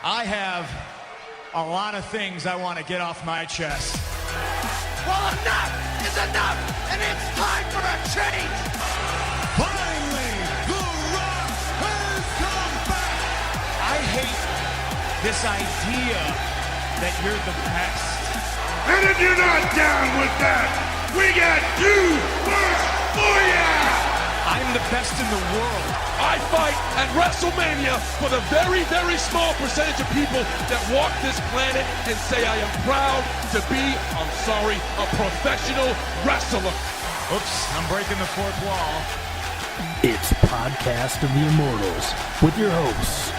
I have a lot of things I want to get off my chest. Well, enough is enough, and it's time for a change. Finally, The Rock has come back. I hate this idea that you're the best. And if you're not down with that, we got two words for ya! I'm the best in the world. I fight at WrestleMania for the very, very small percentage of people that walk this planet and say I am proud to be, I'm sorry, a professional wrestler. Oops, I'm breaking the fourth wall. It's Podcast of the Immortals with your hosts,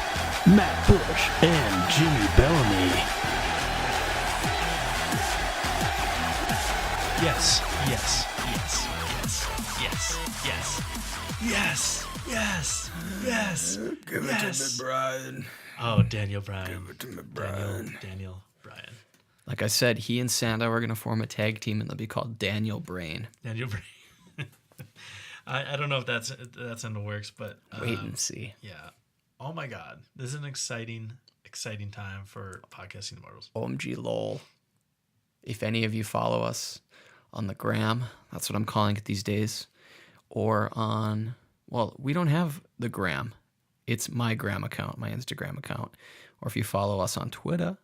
Matt Bush and Jimmy Bellamy. Yes, yes, yes, yes, yes, yes, yes, yes, yes. Give it to me, Bryan. Oh, Daniel Bryan. Give it to me, Bryan. Daniel Bryan. Like I said, he and Santa are going to form a tag team, and they'll be called Daniel Brain. Daniel Bryan. I don't know if that's in the works, but Wait and see. Yeah. Oh my God, this is an exciting time for Podcasting Immortals. OMG lol. If any of you follow us on the gram, that's what I'm calling it these days, or on, well, we don't have the gram. It's my gram account, my Instagram account. Or if you follow us on Twitter,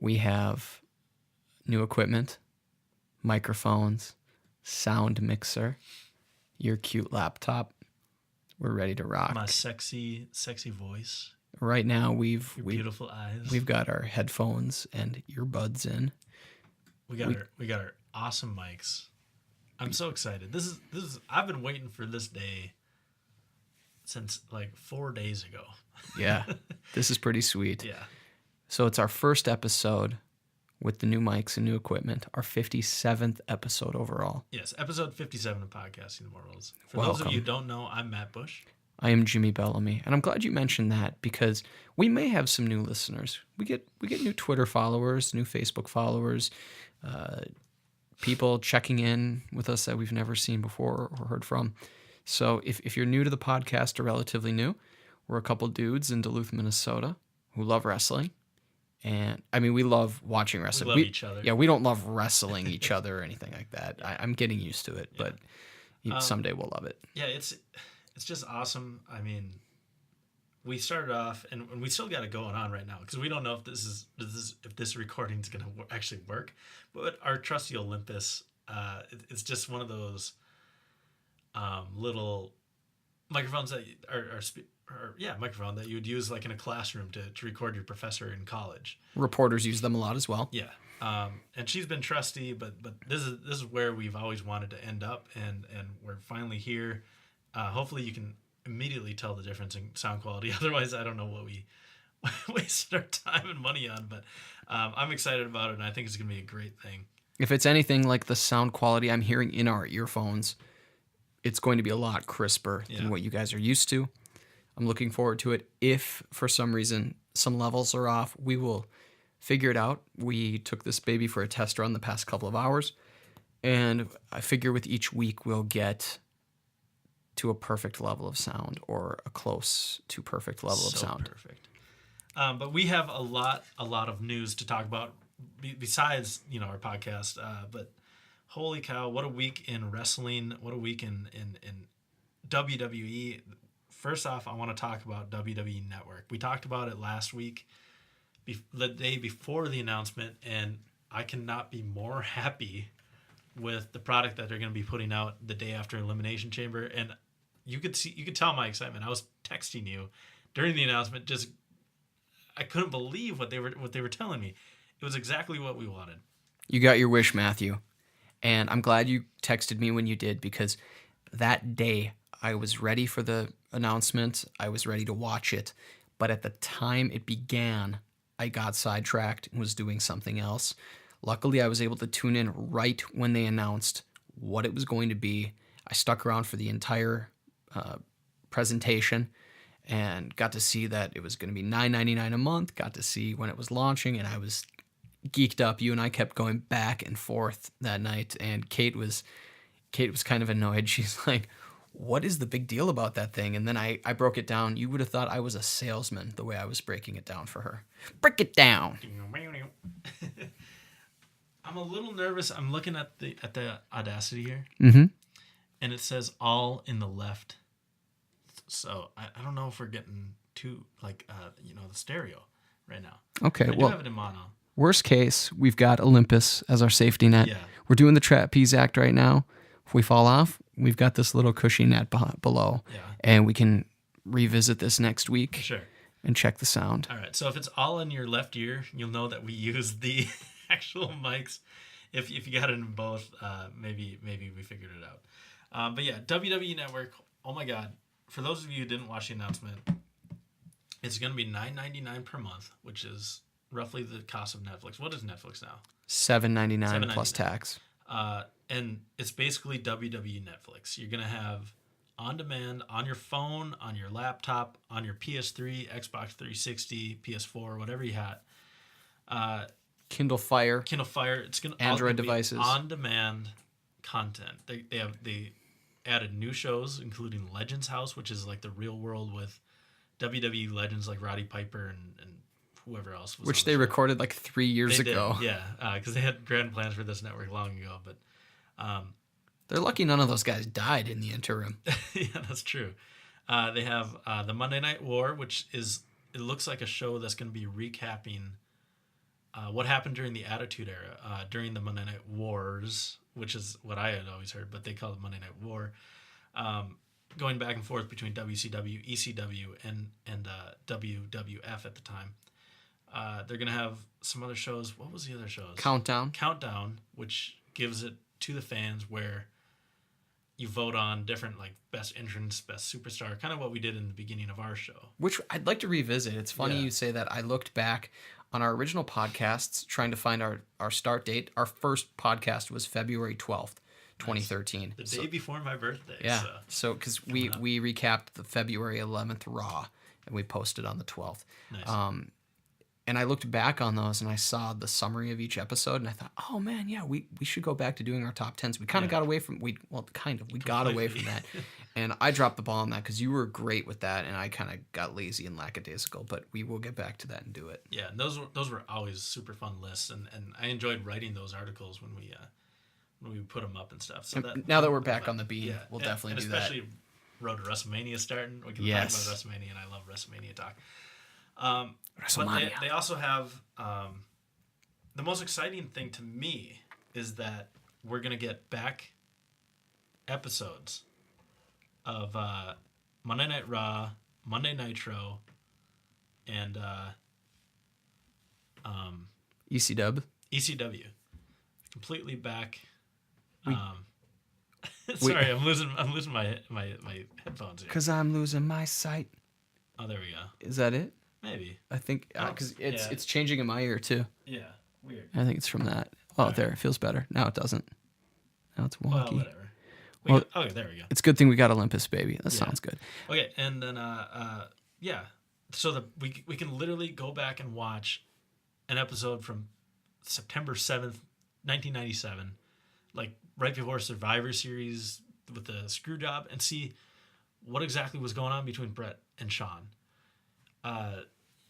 we have new equipment, microphones, sound mixer, your cute laptop. We're ready to rock. My sexy voice. Right now, Your beautiful eyes. We've got our headphones and earbuds in. We got our awesome mics. I'm so excited. This is I've been waiting for this day since like 4 days ago. Yeah, this is pretty sweet. Yeah. So it's our first episode with the new mics and new equipment, our 57th episode overall. Yes, episode 57 of Podcasting Immortals. For those of you who don't know, I'm Matt Bush. I am Jimmy Bellamy, and I'm glad you mentioned that because we may have some new listeners. We get new Twitter followers, new Facebook followers, people checking in with us that we've never seen before or heard from. So if you're new to the podcast or relatively new, we're a couple dudes in Duluth, Minnesota who love wrestling. And I mean, we love watching wrestling. We love each other. Yeah, we don't love wrestling each other or anything like that. I'm getting used to it, but someday we'll love it. Yeah, it's just awesome. I mean, we started off, and we still got it going on right now because we don't know if this recording is going to actually work. But our trusty Olympus, it's just one of those little microphones that microphone that you would use like in a classroom to record your professor in college. Reporters use them a lot as well. Yeah. And she's been trusty, but this is where we've always wanted to end up, and we're finally here. Hopefully you can immediately tell the difference in sound quality. Otherwise, I don't know what we wasted our time and money on, but I'm excited about it, and I think it's going to be a great thing. If it's anything like the sound quality I'm hearing in our earphones, it's going to be a lot crisper than what you guys are used to. I'm looking forward to it. If for some reason some levels are off, we will figure it out. We took this baby for a test run the past couple of hours, and I figure with each week we'll get to a perfect level of sound or a close to perfect level of sound. Perfect. But we have a lot of news to talk about besides our podcast. But holy cow, what a week in wrestling! What a week in WWE. First off, I want to talk about WWE Network. We talked about it last week, the day before the announcement, and I cannot be more happy with the product that they're going to be putting out the day after Elimination Chamber. And you could tell my excitement. I was texting you during the announcement. Just I couldn't believe what they were telling me. It was exactly what we wanted. You got your wish, Matthew, and I'm glad you texted me when you did because that day I was ready for the announcement. I was ready to watch it, but at the time it began, I got sidetracked and was doing something else. Luckily, I was able to tune in right when they announced what it was going to be. I stuck around for the entire presentation and got to see that it was going to be $9.99 a month, got to see when it was launching, and I was geeked up. You and I kept going back and forth that night, and Kate was kind of annoyed. She's like, what is the big deal about that thing? And then I broke it down. You would have thought I was a salesman the way I was breaking it down for her. Break it down. I'm a little nervous. I'm looking at the Audacity here, and it says all in the left. So I don't know if we're getting too the stereo right now. Okay, I do have it in mono. Worst case, we've got Olympus as our safety net. Yeah. We're doing the trapeze act right now. If we fall off, we've got this little cushy net below, and we can revisit this next week. Sure. And check the sound. All right. So if it's all in your left ear, you'll know that we use the actual mics. If you got it in both, maybe we figured it out. But yeah, WWE Network. Oh my God! For those of you who didn't watch the announcement, it's going to be $9.99 per month, which is roughly the cost of Netflix. What is Netflix now? $7.99 plus tax. And it's basically WWE Netflix. You're going to have on demand on your phone, on your laptop, on your PS3, Xbox 360, PS4, whatever you had. Kindle Fire. It's going to Android devices. On demand content. They added new shows, including Legends House, which is like the real world with WWE legends like Roddy Piper and whoever else was. Which they recorded like 3 years ago. Yeah, because they had grand plans for this network long ago, but. They're lucky none of those guys died in the interim. Yeah, that's true. They have the Monday Night War, which it looks like a show that's going to be recapping what happened during the Attitude Era, during the Monday Night Wars, which is what I had always heard, but they call it Monday Night War. Going back and forth between WCW, ECW, and WWF at the time. They're going to have some other shows. What was the other shows? Countdown, which gives it to the fans where you vote on different like best entrance, best superstar, kind of what we did in the beginning of our show. Which I'd like to revisit. It's funny you say that. I looked back on our original podcasts trying to find our start date. Our first podcast was February 12th, 2013. The day before my birthday. Yeah. So because we recapped the February 11th Raw and we posted on the 12th. Nice. And I looked back on those and I saw the summary of each episode and I thought, oh man, yeah, we should go back to doing our top 10s. We kind of got away from got away from that. And I dropped the ball on that because you were great with that and I kind of got lazy and lackadaisical, but we will get back to that and do it. Yeah, and those were always super fun lists and I enjoyed writing those articles when we put them up and stuff. So now that we're back on the beat, we'll definitely do that. Especially Road to WrestleMania starting. We can talk about WrestleMania and I love WrestleMania talk. But they also have the most exciting thing to me is that we're gonna get back episodes of Monday Night Raw, Monday Nitro, and ECW completely back. Sorry, I'm losing my headphones here. Because I'm losing my sight. Oh, there we go. Is that it? Maybe. I think because it's changing in my ear too. Yeah, weird. I think it's from that. Oh, there, it feels better. Now it doesn't. Now it's wonky. Well, whatever. Okay, there we go. It's a good thing we got Olympus, baby. That sounds good. Okay, and then so we can literally go back and watch an episode from September 7th, 1997, like right before Survivor Series with the screw job, and see what exactly was going on between Brett and Shawn.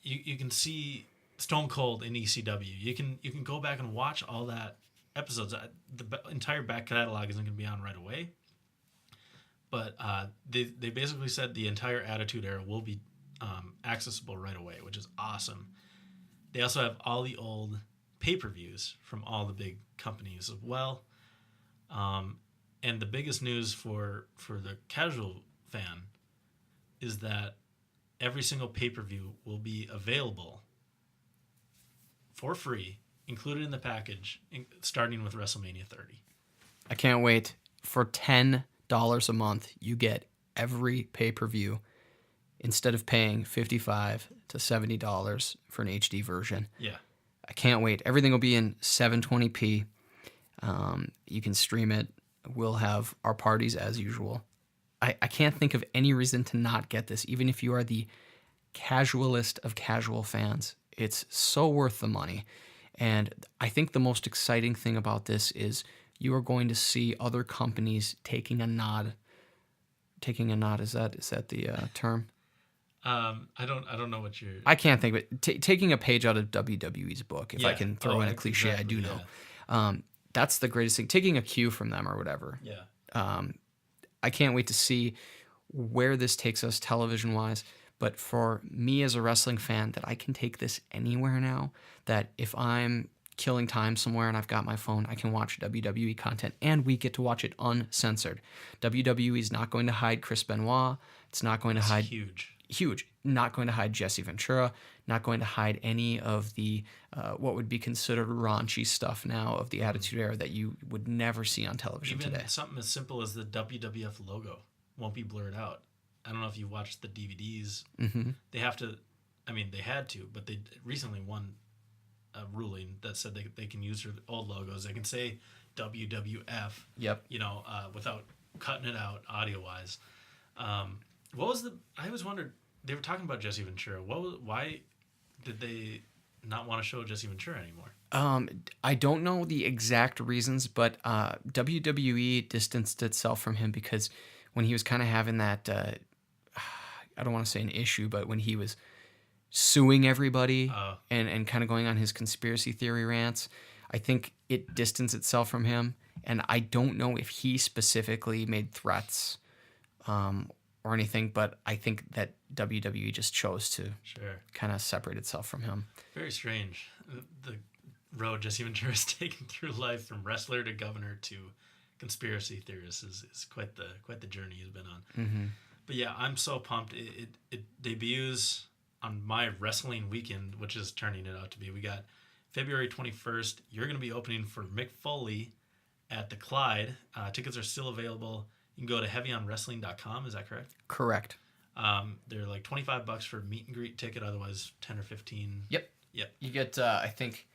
You can see Stone Cold in ECW. You can go back and watch all that episodes. The entire back catalog isn't going to be on right away, but they basically said the entire Attitude Era will be accessible right away, which is awesome. They also have all the old pay-per-views from all the big companies as well. And the biggest news for the casual fan is that every single pay-per-view will be available for free, included in the package, starting with WrestleMania 30. I can't wait. For $10 a month, you get every pay-per-view instead of paying $55 to $70 for an HD version. Yeah. I can't wait. Everything will be in 720p. You can stream it. We'll have our parties as usual. I can't think of any reason to not get this, even if you are the casualist of casual fans. It's so worth the money. And I think the most exciting thing about this is you are going to see other companies taking a nod Taking a nod, is that the term? I don't know what you're. I can't think of it. Taking a page out of WWE's book, if I can throw in a cliche, exactly, I do know. That's the greatest thing. Taking a cue from them or whatever. Yeah. I can't wait to see where this takes us television-wise. But for me as a wrestling fan, that I can take this anywhere now, that if I'm killing time somewhere and I've got my phone, I can watch WWE content, and we get to watch it uncensored. WWE is not going to hide Chris Benoit. It's not going to hide... Huge. Not going to hide Jesse Ventura. Not going to hide any of the what would be considered raunchy stuff now of the Attitude Era that you would never see on television Even today. something as simple as the WWF logo won't be blurred out. I don't know if you watched the DVDs. Mm-hmm. They have to. I mean, they had to, but they recently won a ruling that said they can use their old logos. They can say WWF. Yep. Without cutting it out audio wise. What was I always wondered, they were talking about Jesse Ventura. Why did they not want to show Jesse Ventura anymore? I don't know the exact reasons, but WWE distanced itself from him because when he was kind of having that, I don't want to say an issue, but when he was suing everybody and kind of going on his conspiracy theory rants, I think it distanced itself from him. And I don't know if he specifically made threats or anything, but I think that WWE just chose to kind of separate itself from him. Very strange. The road Jesse Ventura has taken through life, from wrestler to governor to conspiracy theorist, is quite the journey he's been on. Mm-hmm. But yeah, I'm so pumped. It debuts on my wrestling weekend, which is turning it out to be. We got February 21st. You're going to be opening for Mick Foley at the Clyde. Tickets are still available. You can go to heavyonwrestling.com. Is that correct? Correct. They're like $25 for a meet and greet ticket. Otherwise, 10 or 15. Yep. You get, I think,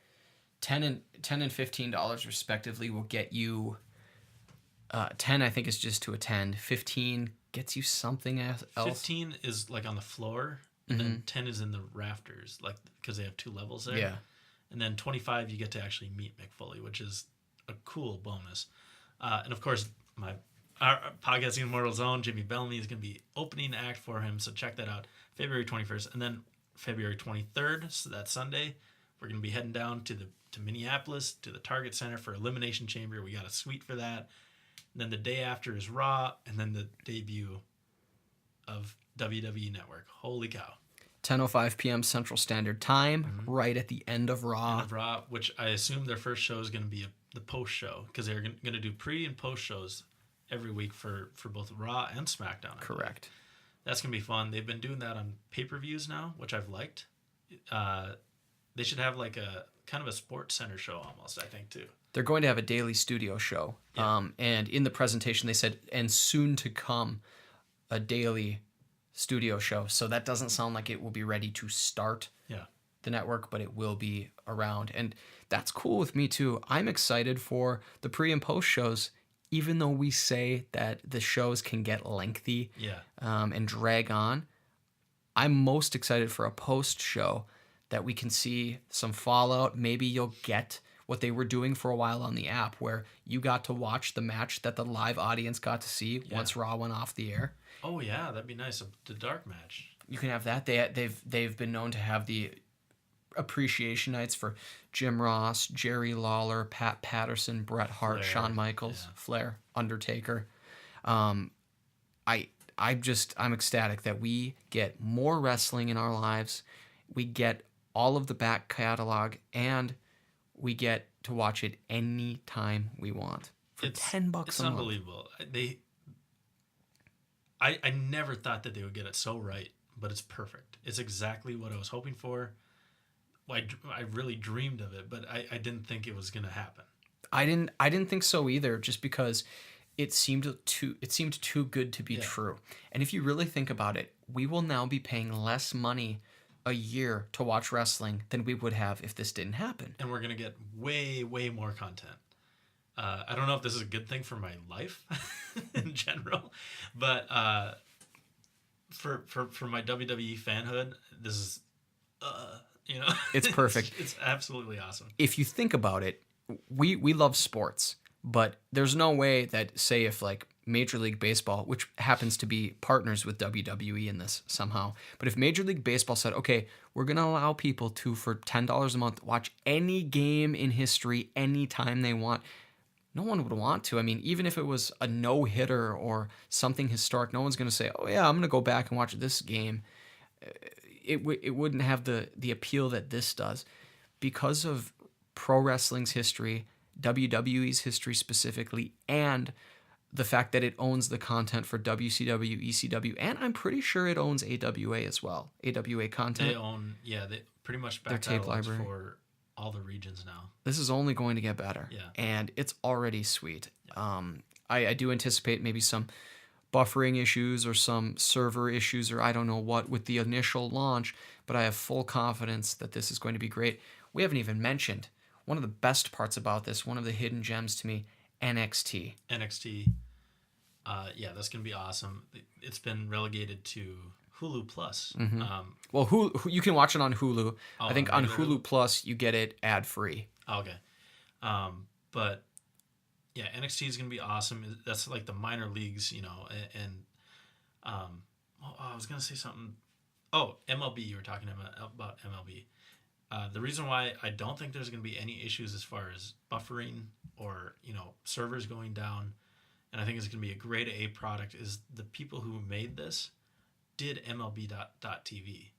$10 and $15 respectively will get you. 10, I think, is just to attend. 15 gets you something else. 15 is like on the floor, and then 10 is in the rafters, like because they have 2 levels there. Yeah. And then 25, you get to actually meet Mick Foley, which is a cool bonus. And of course, our podcasting Immortals own Jimmy Bellamy is going to be opening act for him, so check that out. February 21st, and then February 23rd, so that Sunday, we're going to be heading down to Minneapolis to the Target Center for Elimination Chamber. We got a suite for that. And then the day after is Raw, and then the debut of WWE Network. Holy cow! 10:05 p.m. Central Standard Time, right at the end of Raw. End of Raw, which I assume their first show is going to be the post show, because they're going to do pre and post shows every week for both Raw and SmackDown. Correct. That's going to be fun. They've been doing that on pay-per-views now, which I've liked. They should have like a kind of a Sports Center show almost, I think, too. They're going to have a daily studio show. Yeah. And in the presentation, they said, and soon to come, a daily studio show. So that doesn't sound like it will be ready to start the network, but it will be around. And that's cool with me, too. I'm excited for the pre and post shows, even though we say that the shows can get lengthy and drag on. I'm most excited for a post show that we can see some fallout. Maybe you'll get what they were doing for a while on the app, where you got to watch the match that the live audience got to see once Raw went off the air. Oh yeah, that'd be nice. The dark match. You can have that. They've been known to have the appreciation nights for Jim Ross, Jerry Lawler, Pat Patterson, Bret Hart, Flair. Shawn Michaels, Flair, Undertaker. I'm ecstatic that we get more wrestling in our lives. We get all of the back catalog, and we get to watch it anytime we want for $10 a month. It's unbelievable. I never thought that they would get it so right, but it's perfect. It's exactly what I was hoping for. I really dreamed of it, but I didn't think it was going to happen. I didn't think so either, just because it seemed too good to be true. And if you really think about it, we will now be paying less money a year to watch wrestling than we would have if this didn't happen. And we're going to get way, way more content. I don't know if this is a good thing for my life in general, but for my WWE fanhood, this is, it's perfect. It's absolutely awesome. If you think about it, we love sports, but there's no way that, say, if like Major League Baseball, which happens to be partners with WWE in this somehow, but if Major League Baseball said, okay, we're going to allow people to, for $10 a month, watch any game in history anytime they want, no one would want to. I mean, even if it was a no-hitter or something historic, no one's going to say, oh yeah, I'm going to go back and watch this game. It wouldn't have the appeal that this does. Because of pro wrestling's history, WWE's history specifically, and the fact that it owns the content for WCW, ECW, and I'm pretty sure it owns AWA as well. AWA content. They own, they pretty much back tape library for all the regions now. This is only going to get better. Yeah. And it's already sweet. Yeah. I do anticipate maybe some buffering issues or some server issues or I don't know what with the initial launch, but I have full confidence that this is going to be great. We haven't even mentioned one of the best parts about this, one of the hidden gems to me, NXT. NXT, that's going to be awesome. It's been relegated to Hulu Plus. Mm-hmm. Well, you can watch it on Hulu. I think on Hulu Plus, you get it ad-free. Okay. But, yeah, NXT is going to be awesome. That's like the minor leagues, I was going to say something. Oh, MLB, you were talking about MLB. The reason why I don't think there's going to be any issues as far as buffering or, servers going down, and I think it's going to be a grade A product, is the people who made this did MLB.TV,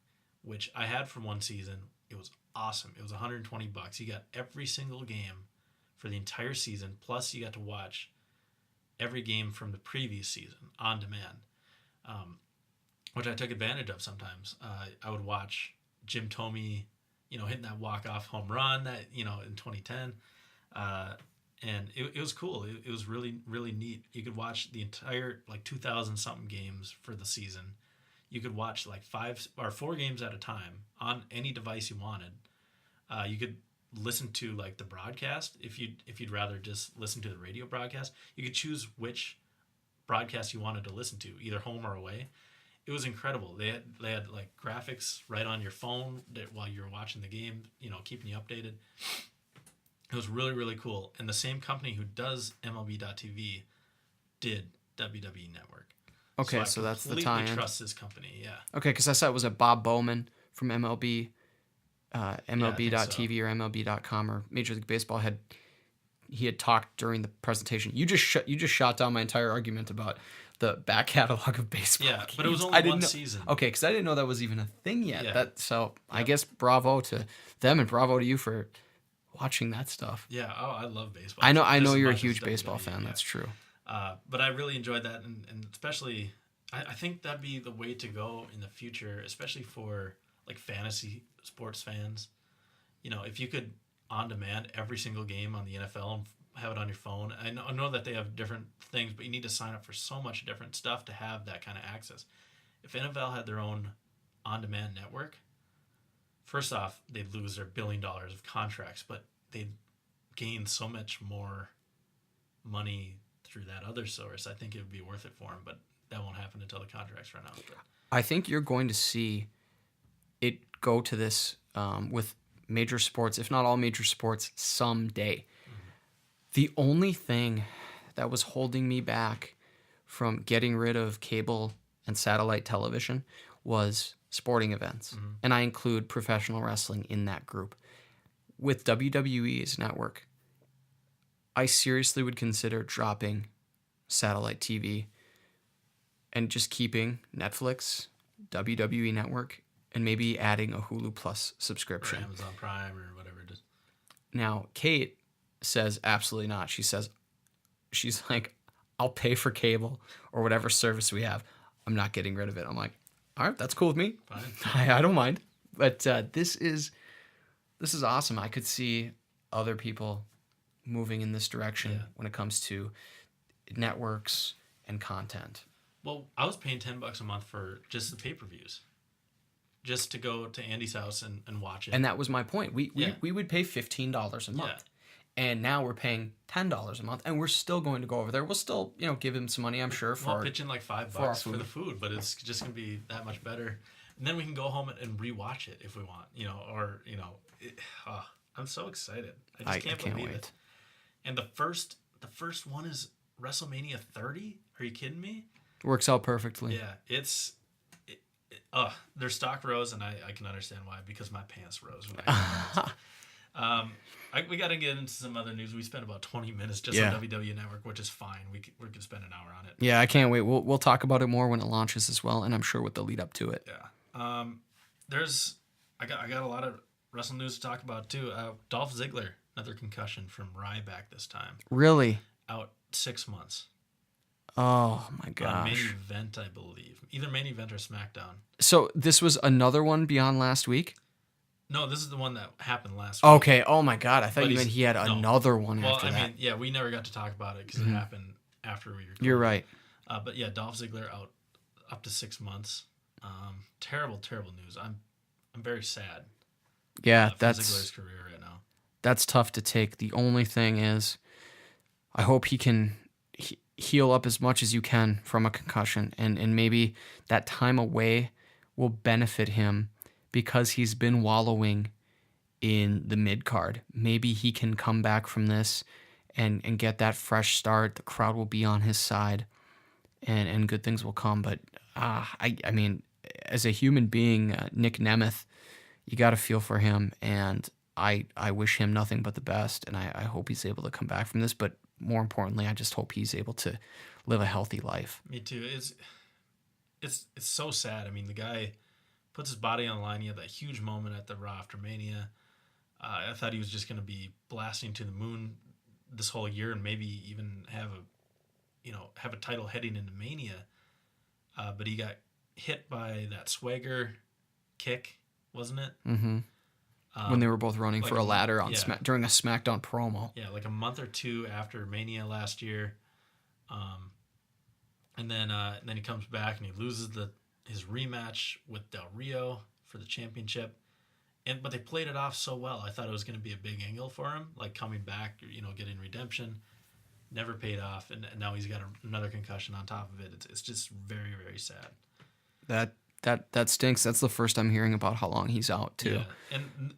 which I had for one season. It was awesome. It was $120. You got every single game for the entire season, plus you got to watch every game from the previous season on demand, which I took advantage of sometimes. I would watch Jim Thome, hitting that walk-off home run that, in 2010. And it was cool. It was really, really neat. You could watch the entire, 2,000-something games for the season. You could watch, 5 or 4 games at a time on any device you wanted. You could listen to, the broadcast. If you'd rather just listen to the radio broadcast, you could choose which broadcast you wanted to listen to, either home or away. It was incredible. They had graphics right on your phone while you were watching the game, keeping you updated. It was really, really cool. And the same company who does MLB.TV did WWE Network. Okay, so that's the tie-in. I trust this company, yeah. Okay, because I saw it was a Bob Bowman from MLB, MLB.TV or MLB.com or Major League Baseball had talked during the presentation. You just shot down my entire argument about the back catalog of baseball. Yeah, games. but it was only one season. Okay, because I didn't know that was even a thing yet. Yeah. I guess bravo to them and bravo to you for watching that stuff. Yeah, I love baseball. I know you're a huge baseball fan. Yeah. That's true. But I really enjoyed that, and especially, I think that'd be the way to go in the future, especially for fantasy sports fans. If you could on demand every single game on the NFL and have it on your phone. I know that they have different things, but you need to sign up for so much different stuff to have that kind of access. If NFL had their own on-demand network, first off, they'd lose their $1 billion of contracts, but they'd gain so much more money through that other source. I think it would be worth it for them, but that won't happen until the contracts run out. But I think you're going to see it go to this with major sports, if not all major sports, someday. The only thing that was holding me back from getting rid of cable and satellite television was sporting events. Mm-hmm. And I include professional wrestling in that group. With WWE's network, I seriously would consider dropping satellite TV and just keeping Netflix, WWE Network, and maybe adding a Hulu Plus subscription. Or Amazon Prime or whatever it is. Now, Kate says absolutely not. She's like, I'll pay for cable or whatever service we have. I'm not getting rid of it. I'm like, all right, that's cool with me. Fine. I don't mind. But this is awesome. I could see other people moving in this direction when it comes to networks and content. Well, I was paying $10 a month for just the pay-per-views. Just to go to Andy's house and watch it. And that was my point. We would pay $15 a month. Yeah. And now we're paying $10 a month, and we're still going to go over there. We'll still, give him some money, I'm sure. We'll pitch in $5 for the food, but it's just going to be that much better. And then we can go home and rewatch it if we want, I'm so excited. I can't believe wait. it. And the first one is WrestleMania 30. Are you kidding me? Works out perfectly. Yeah, their stock rose, and I can understand why, because my pants rose when I we got to get into some other news. We spent about 20 minutes just on WWE Network, which is fine. We could spend an hour on it. Yeah, I can't wait. We'll talk about it more when it launches as well, and I'm sure with the lead up to it. Yeah. I got a lot of wrestling news to talk about too. Dolph Ziggler, another concussion from Ryback this time. Really? Out 6 months. Oh my gosh. Main event, I believe. Either main event or SmackDown. So this was another one beyond last week? No, this is the one that happened last week. Okay. Oh my God. I thought you meant he had another one after that. Well, I mean, yeah, we never got to talk about it because it happened after we recorded. You're right. But yeah, Dolph Ziggler out up to 6 months. Terrible news. I'm very sad. Yeah, for that's Ziggler's career right now. That's tough to take. The only thing is, I hope he can heal up as much as you can from a concussion, and maybe that time away will benefit him because he's been wallowing in the mid card. Maybe he can come back from this and get that fresh start. The crowd will be on his side, and good things will come. But I mean, as a human being, Nick Nemeth, you got to feel for him, and I wish him nothing but the best, and I hope he's able to come back from this. But more importantly, I just hope he's able to live a healthy life. Me too. It's so sad. I mean, the guy puts his body on the line. He had that huge moment at the Raw after Mania. I thought he was just going to be blasting to the moon this whole year, and maybe even have a title heading into Mania. But he got hit by that swagger kick, wasn't it? Mm-hmm. When they were both running for a ladder on during a SmackDown promo. Yeah, like a month or two after Mania last year. And then he comes back and he loses his rematch with Del Rio for the championship. But they played it off so well. I thought it was going to be a big angle for him, like coming back, getting redemption. Never paid off, and now he's got another concussion on top of it. It's just very, very sad. That stinks. That's the first I'm hearing about how long he's out too. Yeah. And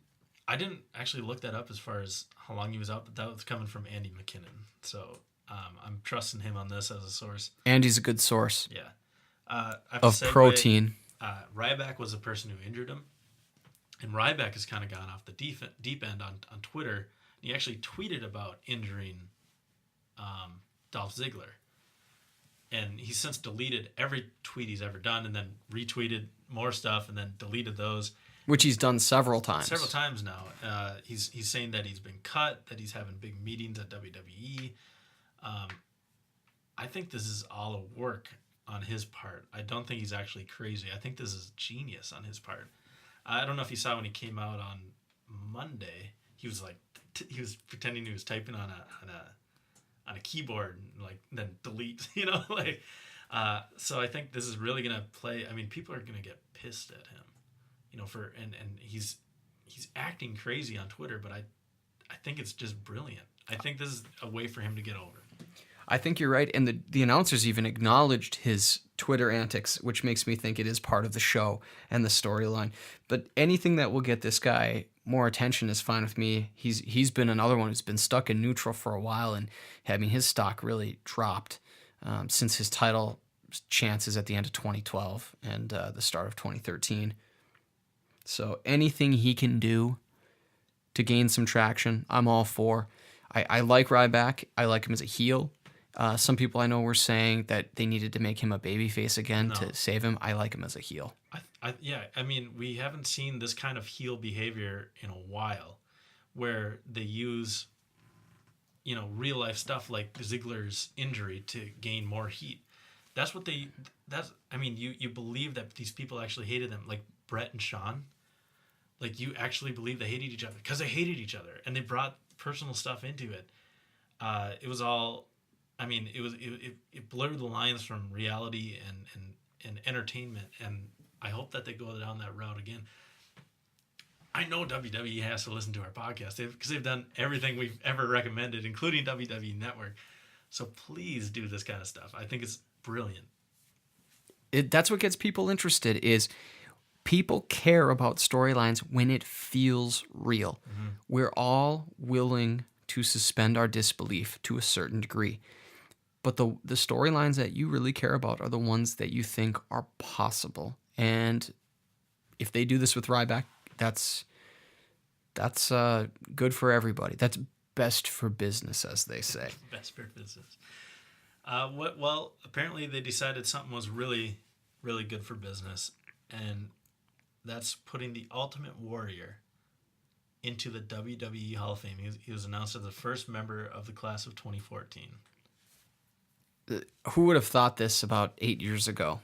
I didn't actually look that up as far as how long he was out, but that was coming from Andy McKinnon. So I'm trusting him on this as a source. Andy's a good source. Yeah. Of protein. Ryback was the person who injured him. And Ryback has kind of gone off the deep end on Twitter. He actually tweeted about injuring Dolph Ziggler. And he's since deleted every tweet he's ever done and then retweeted more stuff and then deleted those. Which he's done several times. Several times now. He's saying that he's been cut, that he's having big meetings at WWE. I think this is all a work on his part. I don't think he's actually crazy. I think this is genius on his part. I don't know if you saw when he came out on Monday. He was like, he was pretending he was typing on a keyboard and then delete. So I think this is really gonna play. I mean, people are gonna get pissed at him. And he's acting crazy on Twitter, but I think it's just brilliant. I think this is a way for him to get over. I think you're right, and the announcers even acknowledged his Twitter antics, which makes me think it is part of the show and the storyline. But anything that will get this guy more attention is fine with me. He's been another one who's been stuck in neutral for a while, and I mean his stock really dropped since his title chances at the end of 2012 and the start of 2013. So anything he can do to gain some traction, I'm all for. I like Ryback. I like him as a heel. Some people I know were saying that they needed to make him a babyface again to save him. I like him as a heel. I mean, we haven't seen this kind of heel behavior in a while, where they use, real life stuff like Ziggler's injury to gain more heat. You believe that these people actually hated them, like Brett and Shawn. Like, you actually believe they hated each other because they hated each other, and they brought personal stuff into it. It was all, it blurred the lines from reality and entertainment, and I hope that they go down that route again. I know WWE has to listen to our podcast because they've done everything we've ever recommended, including WWE Network. So please do this kind of stuff. I think it's brilliant. That's what gets people interested is people care about storylines when it feels real. Mm-hmm. We're all willing to suspend our disbelief to a certain degree. But the storylines that you really care about are the ones that you think are possible. And if they do this with Ryback, that's good for everybody. That's best for business, as they say. Best for business. Well, apparently they decided something was really, really good for business, and that's putting the Ultimate Warrior into the WWE Hall of Fame. He was announced as the first member of the class of 2014. Who would have thought this about 8 years ago?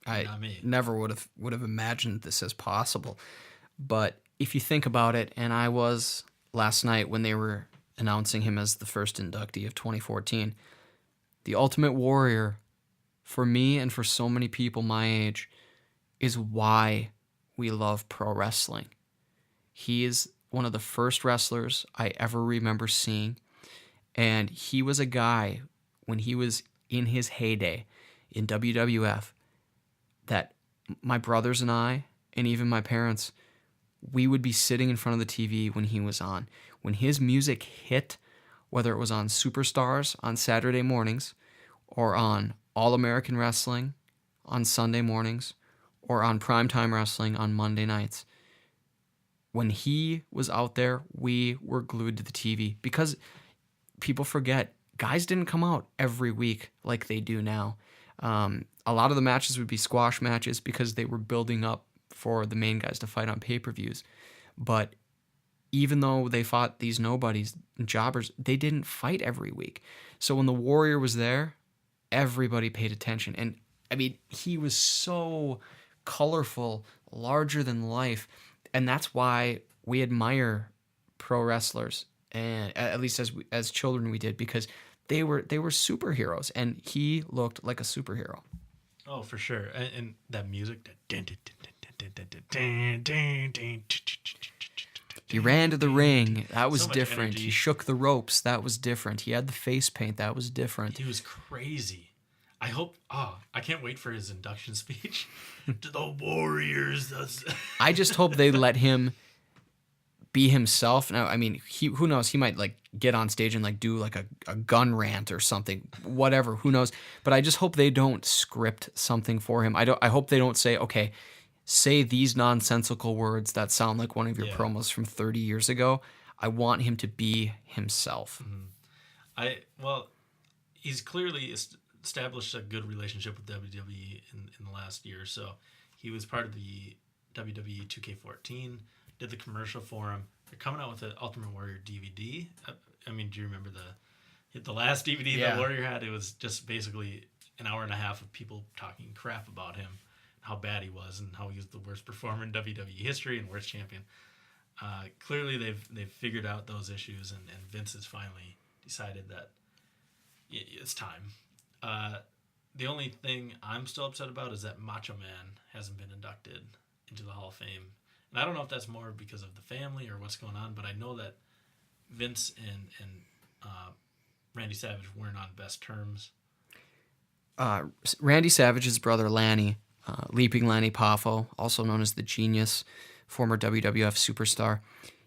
Not me. Never would have imagined this as possible. But if you think about it, and I was last night when they were announcing him as the first inductee of 2014, the Ultimate Warrior, for me and for so many people my age, is why we love pro wrestling. He is one of the first wrestlers I ever remember seeing, and he was a guy when he was in his heyday in WWF that my brothers and I, and even my parents, we would be sitting in front of the TV when he was on. When his music hit, whether it was on Superstars on Saturday mornings, or on All American Wrestling on Sunday mornings, or on Primetime Wrestling on Monday nights, when he was out there, we were glued to the TV. Because people forget, guys didn't come out every week like they do now. A lot of the matches would be squash matches because they were building up for the main guys to fight on pay-per-views. But even though they fought these nobodies and jobbers, they didn't fight every week. So when the Warrior was there, everybody paid attention. And I mean, he was so colorful, larger than life. And that's why we admire pro wrestlers, and at least as children we did, because they were superheroes, and he looked like a superhero. Oh, for sure. And that music. He ran to the ring. That was So much different. energy. He shook the ropes. That was different. He had the face paint. That was different. He was crazy. I can't wait for his induction speech. To the Warriors. I just hope they let him be himself. Now, I mean, who knows? He might like get on stage and like do like a gun rant or something, whatever. Who knows? But I just hope they don't script something for him. I hope they don't say, okay, say these nonsensical words that sound like one of your promos from 30 years ago. I want him to be himself. He's clearly established a good relationship with WWE in the last year or so. He was part of the WWE 2K14, did the commercial for him. They're coming out with an Ultimate Warrior DVD. I mean, do you remember the last DVD that Warrior had? It was just basically an hour and a half of people talking crap about him, how bad he was, and how he was the worst performer in WWE history and worst champion. Clearly, they've figured out those issues, and Vince has finally decided that it's time. The only thing I'm still upset about is that Macho Man hasn't been inducted into the Hall of Fame. And I don't know if that's more because of the family or what's going on, but I know that Vince and Randy Savage weren't on best terms. Randy Savage's brother Lanny, Leaping Lanny Poffo, also known as the Genius, former WWF superstar,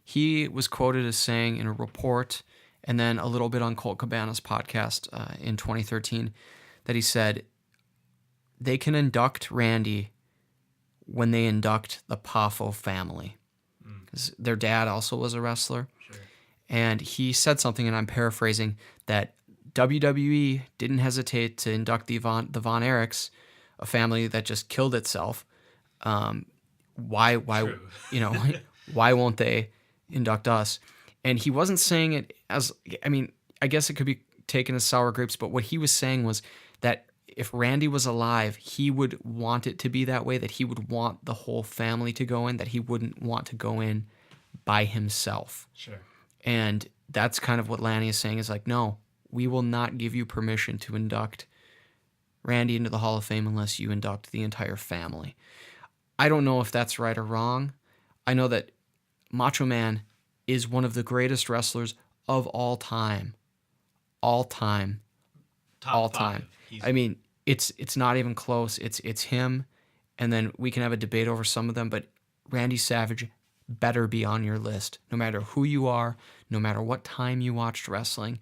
he was quoted as saying in a report and then a little bit on Colt Cabana's podcast in 2013 that he said they can induct Randy when they induct the Poffo family. Because their dad also was a wrestler. Sure. And he said something, and I'm paraphrasing, that WWE didn't hesitate to induct the Von Erichs, a family that just killed itself. Why True. why won't they induct us? And he wasn't saying it as, I mean, I guess it could be taken as sour grapes, but what he was saying was that if Randy was alive, he would want it to be that way, that he would want the whole family to go in, that he wouldn't want to go in by himself. Sure. And that's kind of what Lanny is saying, is like, no, we will not give you permission to induct Randy into the Hall of Fame unless you induct the entire family. I don't know if that's right or wrong. I know that Macho Man is one of the greatest wrestlers of all time. All time. Top all 5. time. I mean, it's not even close. It's him, and then we can have a debate over some of them, but Randy Savage better be on your list. No matter who you are, no matter what time you watched wrestling,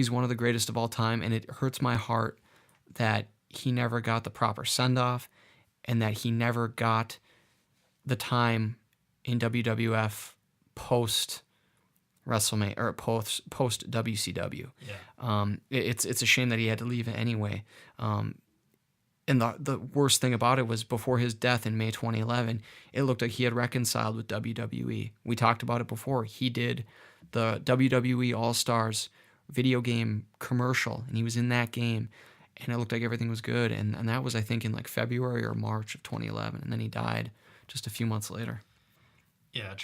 He's one of the greatest of all time, and it hurts my heart that he never got the proper send-off and that he never got the time in WWF post WrestleMania or post WCW. Yeah. It's a shame that he had to leave it anyway. And the worst thing about it was before his death in May 2011, it looked like he had reconciled with WWE. We talked about it before. He did the WWE All-Stars video game commercial, and he was in that game, and it looked like everything was good. And that was, I think, in like February or March of 2011, and then he died just a few months later. Yeah,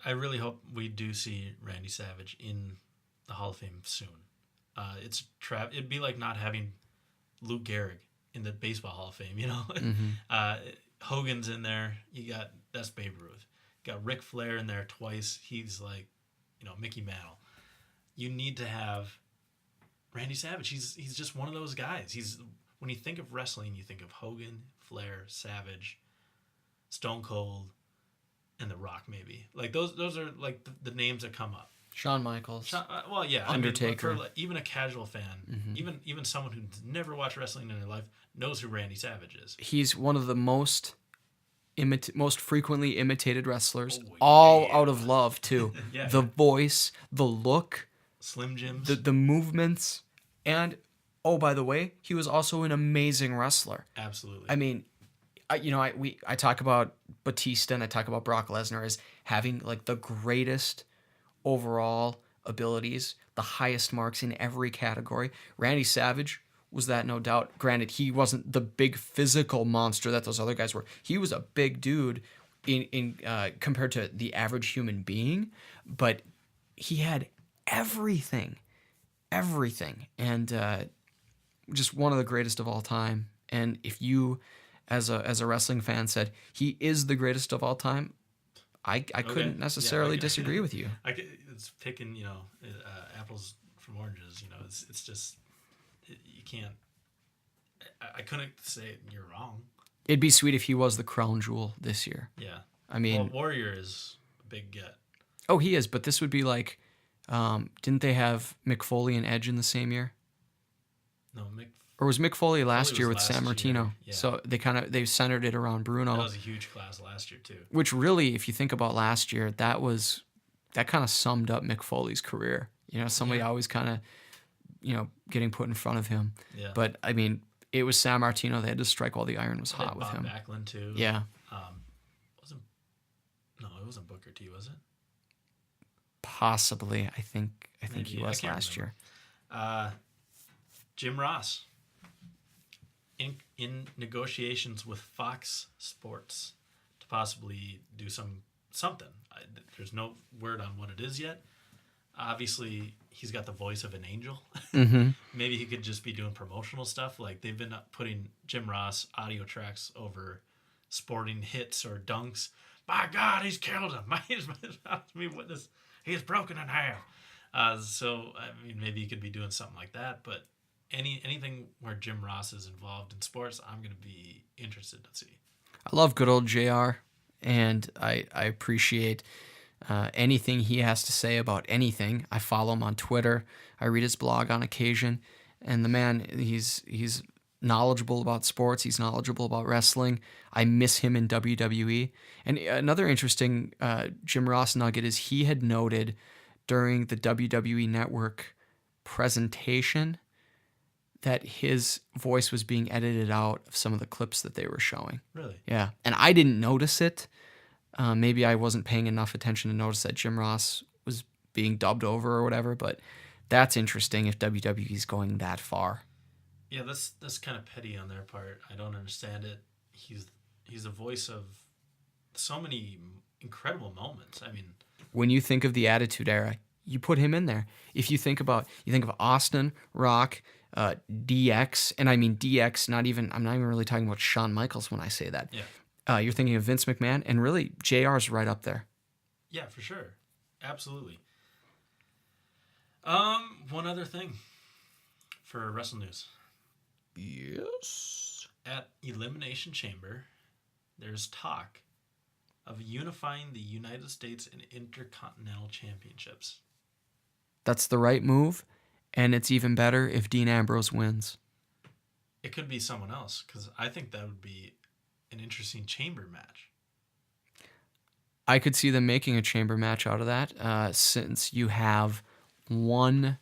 I really hope we do see Randy Savage in the Hall of Fame soon. It'd be like not having Lou Gehrig in the Baseball Hall of Fame, you know? Hogan's in there. That's Babe Ruth. You got Ric Flair in there twice. He's like, Mickey Mantle. You need to have Randy Savage. He's just one of those guys. When you think of wrestling, you think of Hogan, Flair, Savage, Stone Cold, and The Rock, maybe. Like those are like the names that come up. Shawn Michaels. Undertaker. For even a casual fan, even someone who's never watched wrestling in their life knows who Randy Savage is. He's one of the most frequently imitated wrestlers, all out of love too. Yeah. The voice, the look, Slim Jims, the movements, and by the way, he was also an amazing wrestler. Absolutely. I mean, I talk about Batista and I talk about Brock Lesnar as having like the greatest overall abilities, the highest marks in every category. Randy Savage was that, no doubt. Granted, he wasn't the big physical monster that those other guys were. He was a big dude in compared to the average human being, but he had everything, and just one of the greatest of all time. And if you, as a wrestling fan, said he is the greatest of all time, I couldn't necessarily disagree with you. It's picking, apples from oranges. It's just you can't. I couldn't say you're wrong. It'd be sweet if he was the crown jewel this year. Yeah, I mean, Warrior is a big get. Oh, he is, but this would be like, didn't they have Mick Foley and Edge in the same year? No, Or was Mick Foley last year with last San Martino? year, yeah. So they centered it around Bruno. That was a huge class last year too. Which really, if you think about last year, that kind of summed up Mick Foley's career. Somebody always kind of, getting put in front of him. Yeah. But I mean, it was San Martino. They had to strike while the iron was hot with Bob him. Backlund too. Yeah. It wasn't Booker T, was it? Possibly. I think he was last remember. year. Jim Ross. In negotiations with Fox Sports to possibly do something. There's no word on what it is yet. Obviously, he's got the voice of an angel. Mm-hmm. Maybe he could just be doing promotional stuff. Like they've been putting Jim Ross audio tracks over sporting hits or dunks. By God, he's killed him. Me witness. He's broken in half. So I mean, maybe he could be doing something like that. But anything where Jim Ross is involved in sports, I'm going to be interested to see. I love good old JR, and I appreciate anything he has to say about anything. I follow him on Twitter. I read his blog on occasion, and the man, he's knowledgeable about sports. He's knowledgeable about wrestling. I miss him in WWE. And another interesting Jim Ross nugget is he had noted during the WWE Network presentation that his voice was being edited out of some of the clips that they were showing. Really? Yeah. And I didn't notice it. Maybe I wasn't paying enough attention to notice that Jim Ross was being dubbed over or whatever, but that's interesting if WWE's going that far. Yeah, that's kind of petty on their part. I don't understand it. He's the voice of so many incredible moments. I mean, when you think of the Attitude Era, you put him in there. If you think of Austin, Rock, DX, and I mean DX, I'm not even really talking about Shawn Michaels when I say that. Yeah. You're thinking of Vince McMahon, and really, JR's right up there. Yeah, for sure. Absolutely. One other thing for Wrestle News. Yes. At Elimination Chamber, there's talk of unifying the United States and Intercontinental Championships. That's the right move, And it's even better if Dean Ambrose wins. It could be someone else, because I think that would be an interesting chamber match. I could see them making a chamber match out of that, since you have one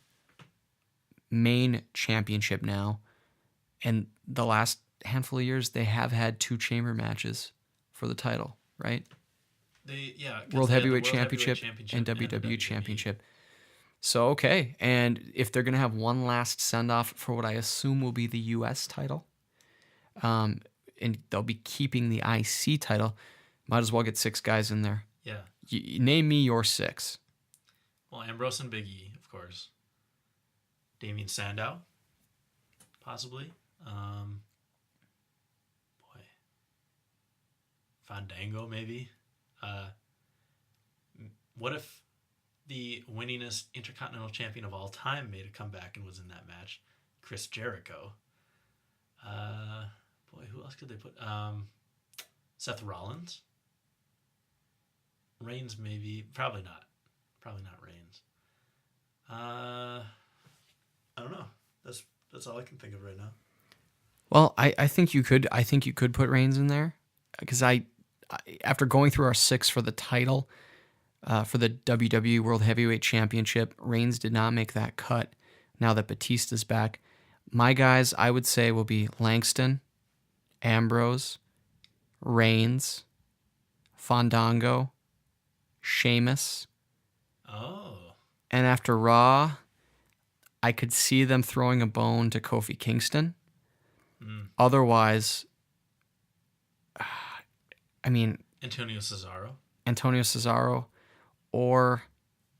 main championship now, and the last handful of years they have had 2 chamber matches for the title, right? World Heavyweight Championship and WWE Championship. So, okay, and if they're going to have one last send-off for what I assume will be the U.S. title, and they'll be keeping the IC title, might as well get 6 guys in there. Yeah. Name me your 6. Well, Ambrose and Big E, of course. Damien Sandow, possibly. Fandango, maybe. What if the winningest Intercontinental Champion of all time made a comeback and was in that match? Chris Jericho. Who else could they put? Seth Rollins. Reigns, maybe. Probably not. Probably not Reigns. I don't know. That's all I can think of right now. Well, I think you could. I think you could put Reigns in there, because I after going through our 6 for the title, for the WWE World Heavyweight Championship, Reigns did not make that cut. Now that Batista's back, my guys, I would say, will be Langston, Ambrose, Reigns, Fandango, Sheamus. Oh. And after Raw, I could see them throwing a bone to Kofi Kingston. Otherwise, I mean... Antonio Cesaro or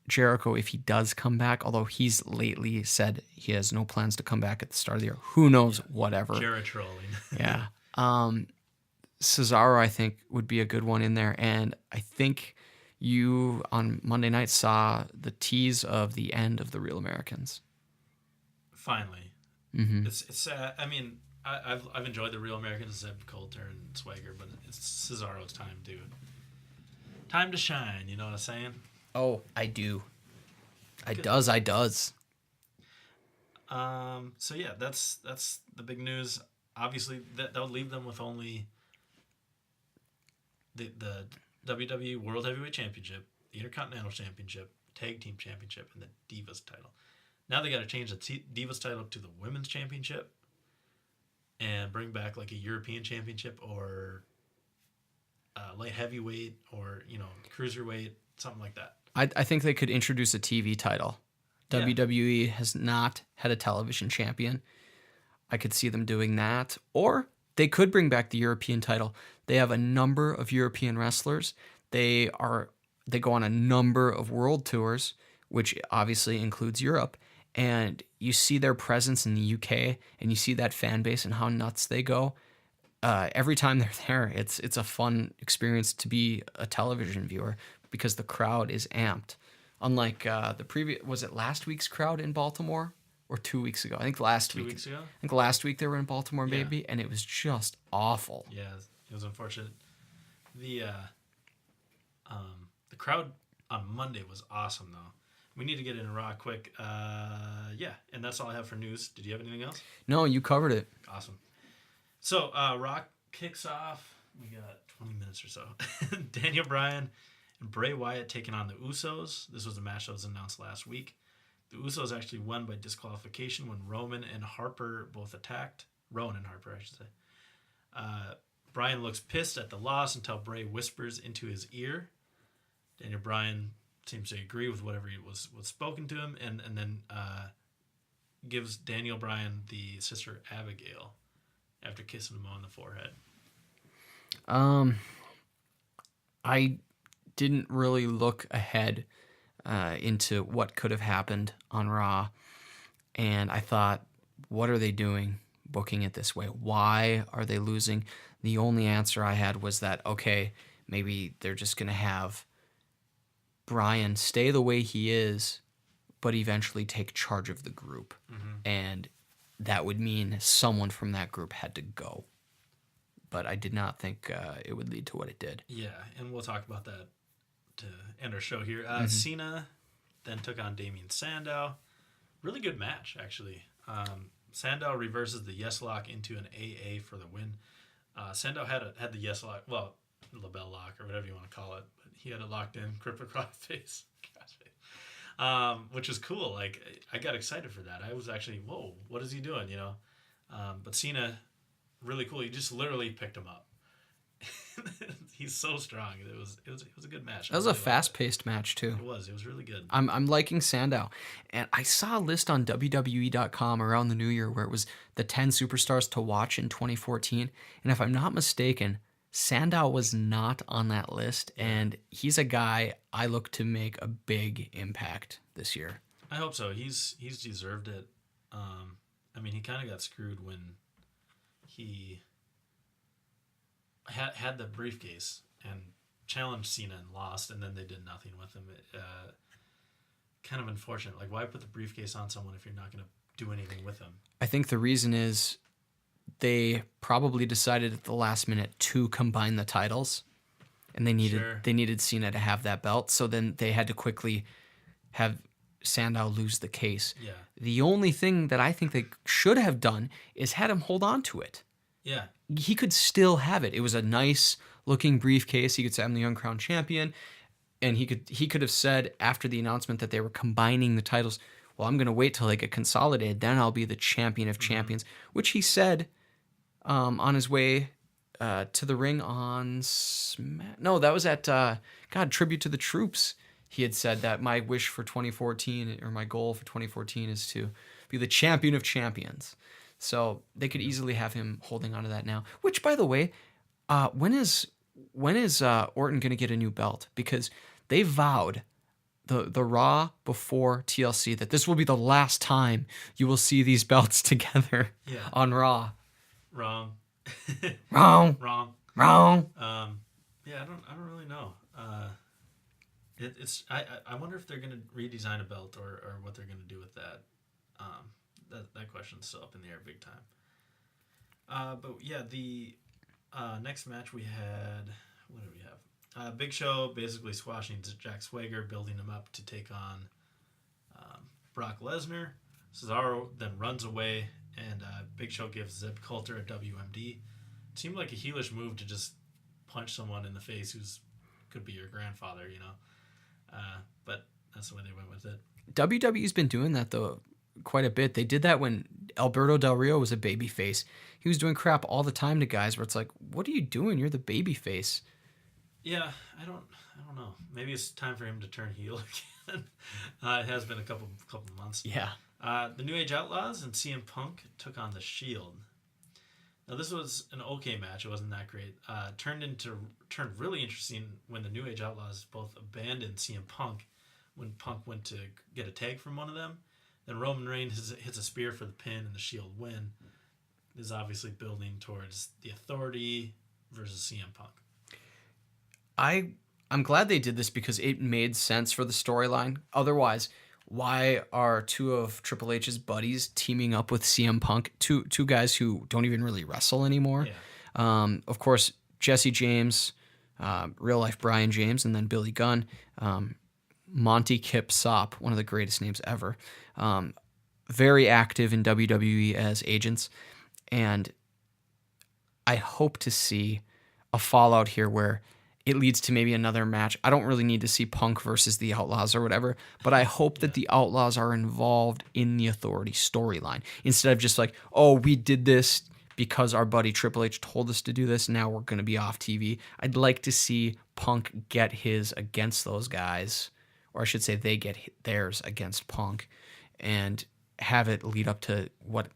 Jericho if he does come back, although he's lately said he has no plans to come back at the start of the year. Who knows, whatever. Jared trolling. Yeah. Cesaro, I think, would be a good one in there. And I think you, on Monday night, saw the tease of the end of the Real Americans. Finally. Mm-hmm. It's I mean, I've enjoyed the Real Americans, Zeb Coulter and Swagger, but it's Cesaro's time to shine. You know what I'm saying? Oh, I do. I does. So yeah, that's the big news. Obviously, that would leave them with only the WWE World Heavyweight Championship, the Intercontinental Championship, Tag Team Championship, and the Divas title. Now they got to change the Divas title to the Women's Championship and bring back like a European Championship or light heavyweight or, cruiserweight, something like that. I think they could introduce a TV title. Yeah. WWE has not had a television champion. I could see them doing that. Or they could bring back the European title. They have a number of European wrestlers. They go on a number of world tours, which obviously includes Europe. And you see their presence in the UK, and you see that fan base and how nuts they go. Every time they're there, it's a fun experience to be a television viewer because the crowd is amped. Unlike the previous, was it last week's crowd in Baltimore or 2 weeks ago? I think last week. 2 weeks ago? I think last week they were in Baltimore, maybe, and it was just awful. Yeah, it was unfortunate. The crowd on Monday was awesome, though. We need to get into Raw quick. And that's all I have for news. Did you have anything else? No, you covered it. Awesome. So, Raw kicks off. We got 20 minutes or so. Daniel Bryan and Bray Wyatt taking on the Usos. This was a match that was announced last week. The Usos actually won by disqualification when Roman and Harper both attacked. Rowan and Harper, I should say. Bryan looks pissed at the loss until Bray whispers into his ear. Daniel Bryan seems to agree with whatever was spoken to him, and then gives Daniel Bryan the sister Abigail after kissing him on the forehead. I didn't really look ahead into what could have happened on Raw, and I thought, what are they doing booking it this way? Why are they losing? The only answer I had was that, okay, maybe they're just going to have Bryan stay the way he is, but eventually take charge of the group. Mm-hmm. And that would mean someone from that group had to go. But I did not think it would lead to what it did. Yeah, and we'll talk about that to end our show here. Cena then took on Damien Sandow. Really good match, actually. Sandow reverses the yes lock into an AA for the win. Sandow had the yes lock, well, label lock or whatever you want to call it, but he had it locked in, cripple cross face, which is cool. Like, I got excited for that. I was actually, whoa, what is he doing? You know, but Cena, really cool. He just literally picked him up. He's so strong. It was a good match. That was a fast-paced match too. It was really good. I'm liking Sandow, and I saw a list on WWE.com around the new year where it was the 10 superstars to watch in 2014, and if I'm not mistaken, Sandow was not on that list, and he's a guy I look to make a big impact this year. I hope so. He's deserved it. I mean, he kind of got screwed when he had the briefcase and challenged Cena and lost, and then they did nothing with him. Kind of unfortunate. Like, why put the briefcase on someone if you're not going to do anything with him? I think the reason is they probably decided at the last minute to combine the titles, and they needed Cena to have that belt, so then they had to quickly have Sandow lose the case. Yeah. The only thing that I think they should have done is had him hold on to it. Yeah. He could still have it. It was a nice looking briefcase. He could say, I'm the uncrowned champion. And he could have said after the announcement that they were combining the titles, well, I'm going to wait till they get consolidated. Then I'll be the champion of champions, which he said on his way to the ring on No, that was at, Tribute to the Troops. He had said that my wish for 2014, or my goal for 2014, is to be the champion of champions. So they could easily have him holding on to that now. Which, by the way, when is Orton going to get a new belt? Because they vowed the Raw before TLC that this will be the last time you will see these belts together on Raw. Wrong. Wrong. Wrong. Wrong. Yeah, I don't really know. I wonder if they're going to redesign a belt or what they're going to do with that. That question's still up in the air big time. But yeah, the next match we had, what did we have? Big Show basically squashing Jack Swagger, building him up to take on Brock Lesnar. Cesaro then runs away, and Big Show gives Zeb Coulter a WMD. It seemed like a heelish move to just punch someone in the face who's could be your grandfather, you know. But that's the way they went with it. WWE's been doing that though quite a bit. They did that when Alberto Del Rio was a babyface. He was doing crap all the time to guys where it's like, what are you doing? You're the babyface. Yeah, I don't know. Maybe it's time for him to turn heel again. It has been a couple months. Yeah. The New Age Outlaws and CM Punk took on the Shield. Now this was an okay match. It wasn't that great. Turned really interesting when the New Age Outlaws both abandoned CM Punk when Punk went to get a tag from one of them. Then Roman Reigns hits a spear for the pin and the Shield win. Is obviously building towards the Authority versus CM Punk. I'm glad they did this because it made sense for the storyline. Otherwise, why are two of Triple H's buddies teaming up with CM Punk? Two guys who don't even really wrestle anymore. Yeah. Of course, Jesse James, real life Bryan James, and then Billy Gunn. Monty Kip Sop, one of the greatest names ever. Very active in WWE as agents. And I hope to see a fallout here where it leads to maybe another match. I don't really need to see Punk versus the Outlaws or whatever, but I hope that the Outlaws are involved in the Authority storyline instead of just like, oh, we did this because our buddy Triple H told us to do this. Now we're going to be off TV. I'd like to see Punk get his against those guys, or I should say they get theirs against Punk, and have it lead up to what,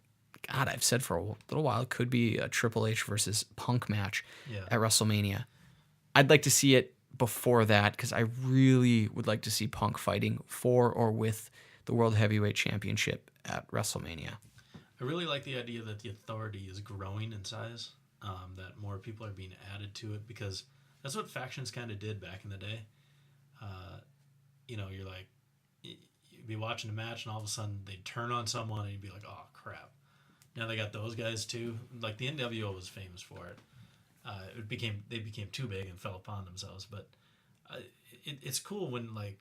God, I've said for a little while, it could be a Triple H versus Punk match at WrestleMania. I'd like to see it before that because I really would like to see Punk fighting for or with the World Heavyweight Championship at WrestleMania. I really like the idea that the Authority is growing in size, that more people are being added to it, because that's what factions kind of did back in the day. You're like, you'd be watching a match and all of a sudden they'd turn on someone and you'd be like, oh, crap. Now they got those guys too. Like the NWO was famous for it. They became too big and fell upon themselves. But it's cool when like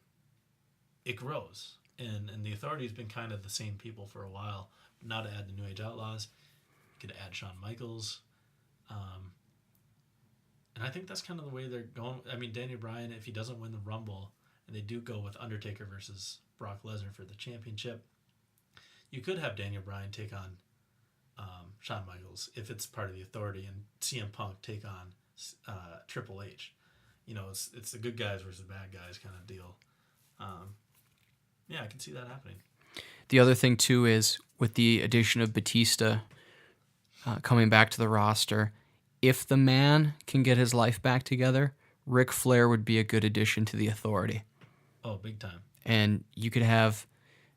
it grows. and the Authority has been kind of the same people for a while. But now to add the New Age Outlaws, you could add Shawn Michaels. And I think that's kind of the way they're going. I mean, Daniel Bryan, if he doesn't win the Rumble, and they do go with Undertaker versus Brock Lesnar for the championship, you could have Daniel Bryan take on Shawn Michaels if it's part of the Authority, and CM Punk take on Triple H. You know, it's the good guys versus the bad guys kind of deal. Yeah, I can see that happening. The other thing, too, is with the addition of Batista coming back to the roster, if the man can get his life back together, Ric Flair would be a good addition to the Authority. Oh, big time. And you could have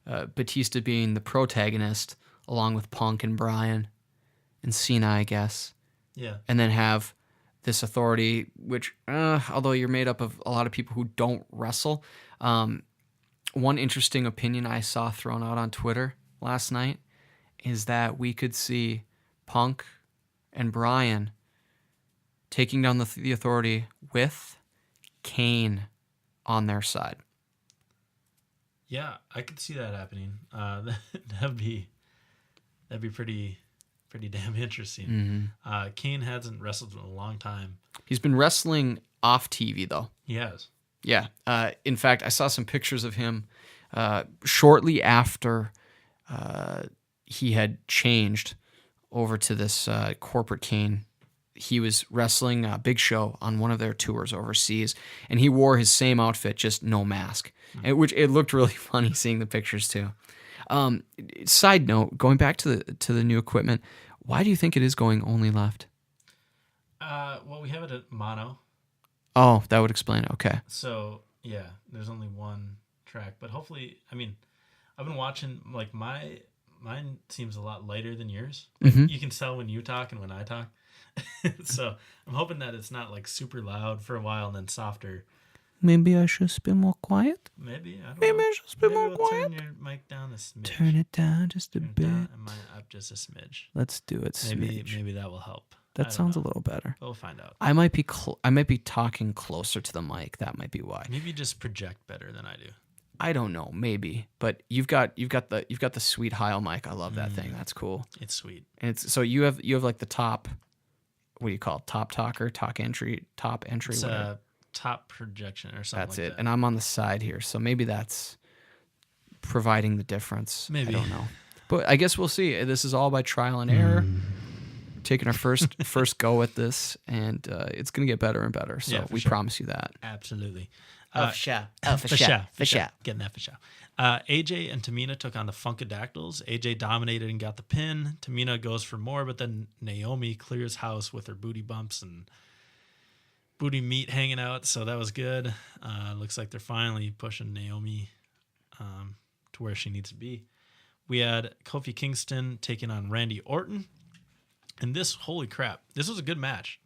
Batista being the protagonist along with Punk and Bryan and Cena, I guess. Yeah. And then have this Authority, which, although you're made up of a lot of people who don't wrestle, one interesting opinion I saw thrown out on Twitter last night is that we could see Punk and Bryan taking down the Authority with Kane on their side. Yeah, I could see that happening. That'd be pretty damn interesting. Mm-hmm. Kane hasn't wrestled in a long time. He's been wrestling off TV, though. He has. Yeah. In fact, I saw some pictures of him shortly after he had changed over to this corporate Kane. He was wrestling Big Show on one of their tours overseas, and he wore his same outfit, just no mask, which it looked really funny seeing the pictures too. Side note, going back to the new equipment, why do you think it is going only left? Well, we have it at mono. Oh, that would explain it. Okay. So yeah, there's only one track, but hopefully, I mean, I've been watching, like, mine seems a lot lighter than yours. Mm-hmm. You can tell when you talk and when I talk. So I'm hoping that it's not like super loud for a while and then softer. Maybe I should be more quiet. Maybe I don't Maybe know. I should be more We'll quiet. turn your mic down a smidge. Turn it down just a Turn it bit. down and mine up just a smidge. Let's do it. Smidge. Maybe that will help. I That don't sounds know. a little better. We'll find out. I might be talking closer to the mic. That might be why. Maybe you just project better than I do. I don't know, maybe. But you've got the sweet Heil mic. I love that thing. That's cool. It's sweet. And it's so you have like the top. What do you call it? Top talker, top entry. It's whatever. a top projection or something. That's like it. that. And I'm on the side here, so maybe that's providing the difference. Maybe. I don't know. But I guess we'll see. This is all by trial and error. We're taking our first go at this, and it's gonna get better and better. So Yeah, for we sure. promise you that. Absolutely. For sure. For sure. Getting that for sure. AJ and Tamina took on the Funkadactyls. AJ dominated and got the pin. Tamina goes for more, but then Naomi clears house with her booty bumps and booty meat hanging out. So that was good. Looks like they're finally pushing Naomi to where she needs to be. We had Kofi Kingston taking on Randy Orton. And this, holy crap, this was a good match.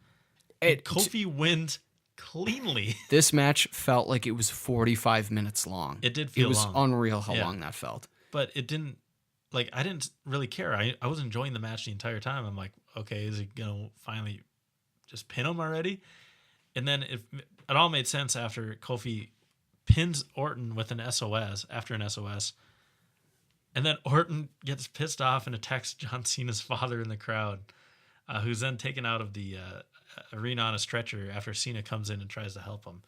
Kofi wins cleanly. This match felt like it was 45 minutes long. It did feel It was long. unreal how long that felt. But it didn't, like, I didn't really care. I was enjoying the match the entire time. I'm like, okay, is he going to finally just pin him already? And then it all made sense after Kofi pins Orton with an SOS, after an SOS. And then Orton gets pissed off and attacks John Cena's father in the crowd, who's then taken out of the arena on a stretcher after Cena comes in and tries to help him.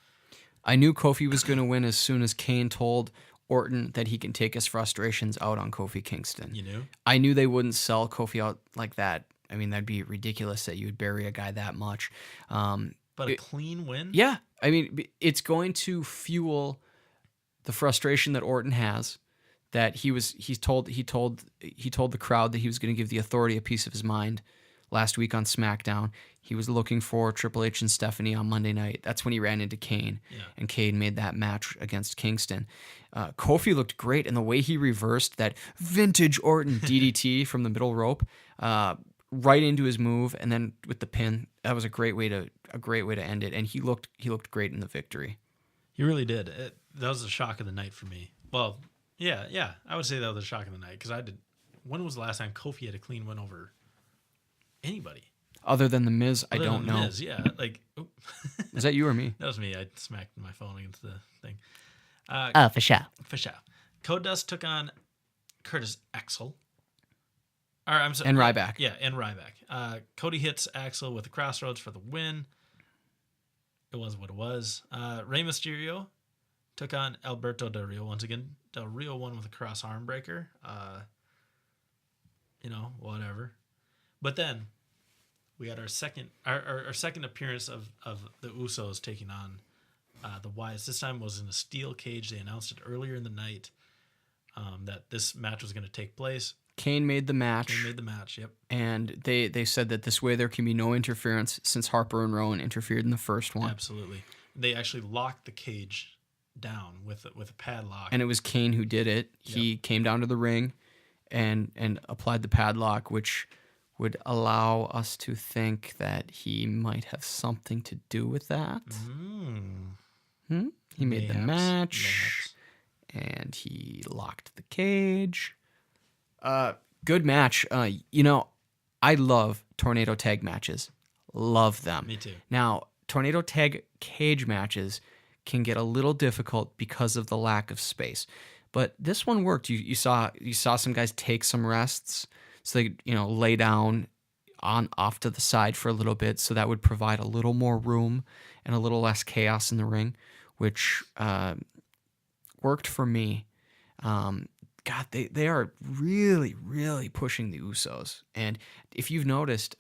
I knew Kofi was going to win as soon as Kane told Orton that he can take his frustrations out on Kofi Kingston. You knew? I knew they wouldn't sell Kofi out like that. I mean, that'd be ridiculous that you would bury a guy that much. But a clean win? Yeah. I mean, it's going to fuel the frustration that Orton has. That he told the crowd that he was going to give the Authority a piece of his mind last week on SmackDown. He was looking for Triple H and Stephanie on Monday night. That's when he ran into Kane, and Kane made that match against Kingston. Kofi looked great, and the way he reversed that vintage Orton DDT from the middle rope right into his move, and then with the pin, that was a great way to end it. And he looked great in the victory. He really did. That was the shock of the night for me. Well. Yeah, I would say that was a shock of the night because when was the last time Kofi had a clean win over anybody? Other than The Miz, I Other don't than know. Miz, yeah, like, oh. Is that you or me? That was me. I smacked my phone against the thing. For sure. For sure. Code Dust took on Curtis Axel. Or, I'm sorry, And Ryback. Yeah, and Ryback. Cody hits Axel with the Crossroads for the win. It was what it was. Rey Mysterio took on Alberto Del Rio. Once again, Del Rio won with a cross arm breaker. Whatever. But then we had our second appearance of the Usos taking on the Wyatts. This time was in a steel cage. They announced it earlier in the night that this match was going to take place. Kane made the match. Yep. And they said that this way there can be no interference since Harper and Rowan interfered in the first one. Absolutely. They actually locked the cage down with a padlock. And it was Kane who did it. He came down to the ring and applied the padlock, which would allow us to think that he might have something to do with that. He made the match, and he locked the cage. Good match. I love tornado tag matches. Love them. Me too. Now, tornado tag cage matches can get a little difficult because of the lack of space. But this one worked. You saw some guys take some rests, so they lay down off to the side for a little bit, so that would provide a little more room and a little less chaos in the ring, which worked for me. God, they are really, really pushing the Usos, and if you've noticed,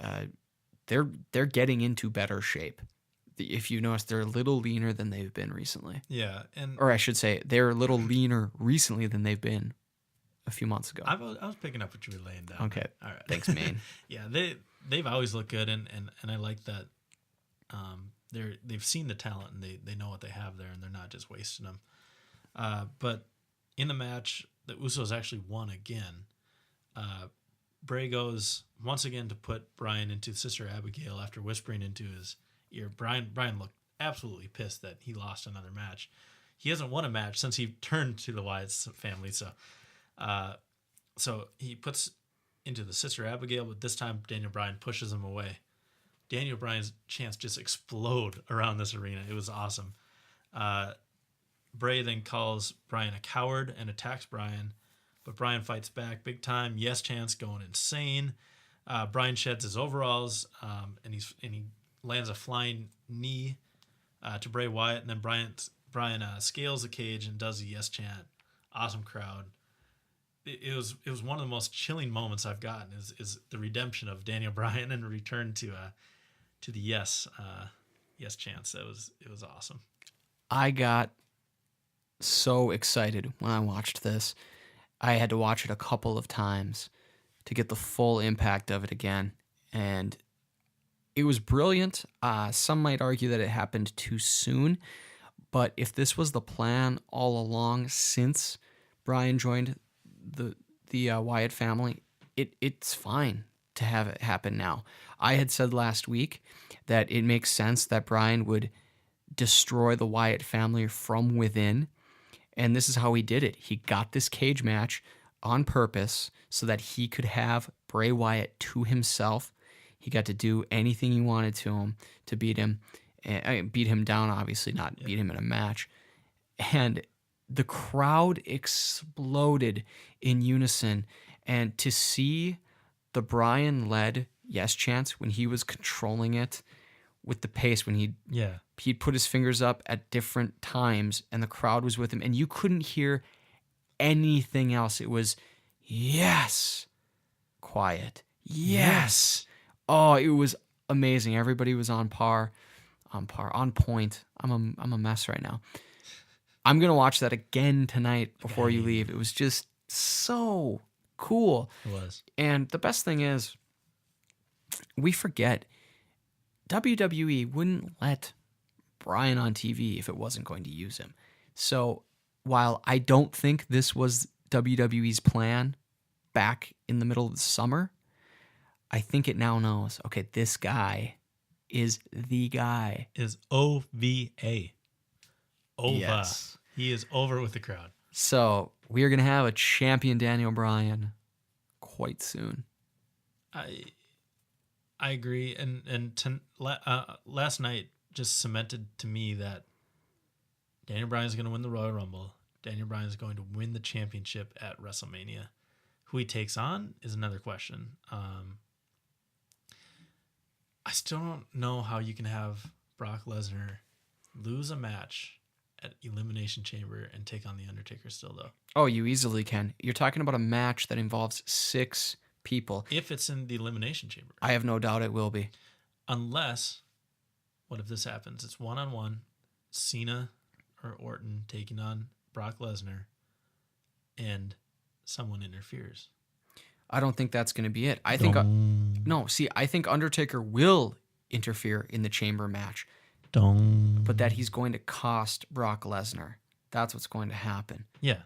they're getting into better shape. If you notice, they're a little leaner than they've been recently. Yeah, or I should say, they're a little leaner recently than they've been a few months ago. I was picking up what you were laying down. Okay, all right. Thanks, Maine. Yeah, they've always looked good, and I like that. They've seen the talent and they know what they have there, and they're not just wasting them. But in the match, the Usos actually won again. Bray goes once again to put Bryan into Sister Abigail after whispering into his ear. Bryan looked absolutely pissed that he lost another match. He hasn't won a match since he turned to the Wyatts family. So he puts into the Sister Abigail, but this time Daniel Bryan pushes him away. Daniel Bryan's chants just explode around this arena. It was awesome. Bray then calls Bryan a coward and attacks Bryan, but Bryan fights back big time. Yes chants going insane. Bryan sheds his overalls, and he lands a flying knee to Bray Wyatt, and then Bryan scales the cage and does the yes chant. Awesome crowd. It was one of the most chilling moments I've gotten is the redemption of Daniel Bryan and a return to the yes chants. It was awesome. I got so excited when I watched this. I had to watch it a couple of times to get the full impact of it again, and it was brilliant. Some might argue that it happened too soon, but if this was the plan all along since Bryan joined the Wyatt family, it's fine to have it happen now. I had said last week that it makes sense that Bryan would destroy the Wyatt family from within, and this is how he did it. He got this cage match on purpose so that he could have Bray Wyatt to himself. He got to do anything he wanted to him to beat him. Beat him down, obviously, not beat him in a match. And the crowd exploded in unison. And to see the Bryan-led yes chants when he was controlling it with the pace, when he'd put his fingers up at different times and the crowd was with him, and you couldn't hear anything else. It was yes, quiet, yes. Oh, it was amazing. Everybody was on point. I'm a mess right now. I'm gonna watch that again tonight before you leave. It was just so cool. It was. And the best thing is, we forget WWE wouldn't let Bryan on TV if it wasn't going to use him. So while I don't think this was WWE's plan back in the middle of the summer, I think it now knows, okay, this guy is the guy. Is OVA. Over. Yes. He is over with the crowd. So we are going to have a champion Daniel Bryan quite soon. I agree, and last night just cemented to me that Daniel Bryan is going to win the Royal Rumble. Daniel Bryan is going to win the championship at WrestleMania. Who he takes on is another question. I still don't know how you can have Brock Lesnar lose a match at Elimination Chamber and take on The Undertaker still, though. Oh, you easily can. You're talking about a match that involves 6 people. If it's in the Elimination Chamber. I have no doubt it will be. Unless, what if this happens? It's 1-on-1, Cena or Orton taking on Brock Lesnar, and someone interferes. I don't think that's going to be it. I think I think Undertaker will interfere in the chamber match. But that he's going to cost Brock Lesnar. That's what's going to happen. Yeah.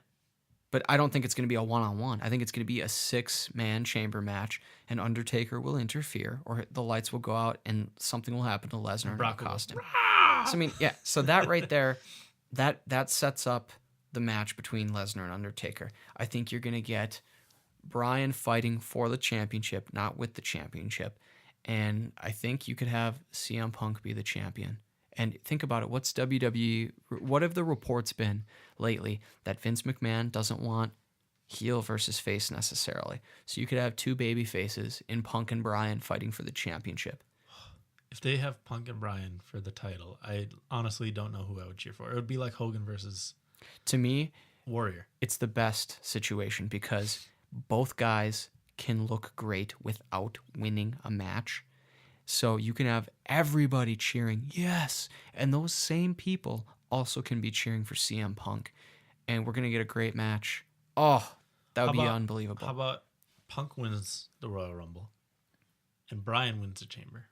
But I don't think it's going to be a 1-on-1. I think it's going to be a 6-man chamber match, and Undertaker will interfere, or the lights will go out, and something will happen to Lesnar and Brock it'll cost him. Rah! So I mean, yeah. So that right there, that sets up the match between Lesnar and Undertaker. I think you're going to get Bryan fighting for the championship, not with the championship, and I think you could have CM Punk be the champion. And think about it. What's WWE? What have the reports been lately that Vince McMahon doesn't want heel versus face necessarily? So you could have 2 baby faces in Punk and Bryan fighting for the championship. If they have Punk and Bryan for the title, I honestly don't know who I would cheer for. It would be like Hogan versus To me, Warrior. it's the best situation because both guys can look great without winning a match. So you can have everybody cheering, yes. And those same people also can be cheering for CM Punk. And we're going to get a great match. Oh, that would be unbelievable. How about Punk wins the Royal Rumble and Bryan wins the Chamber?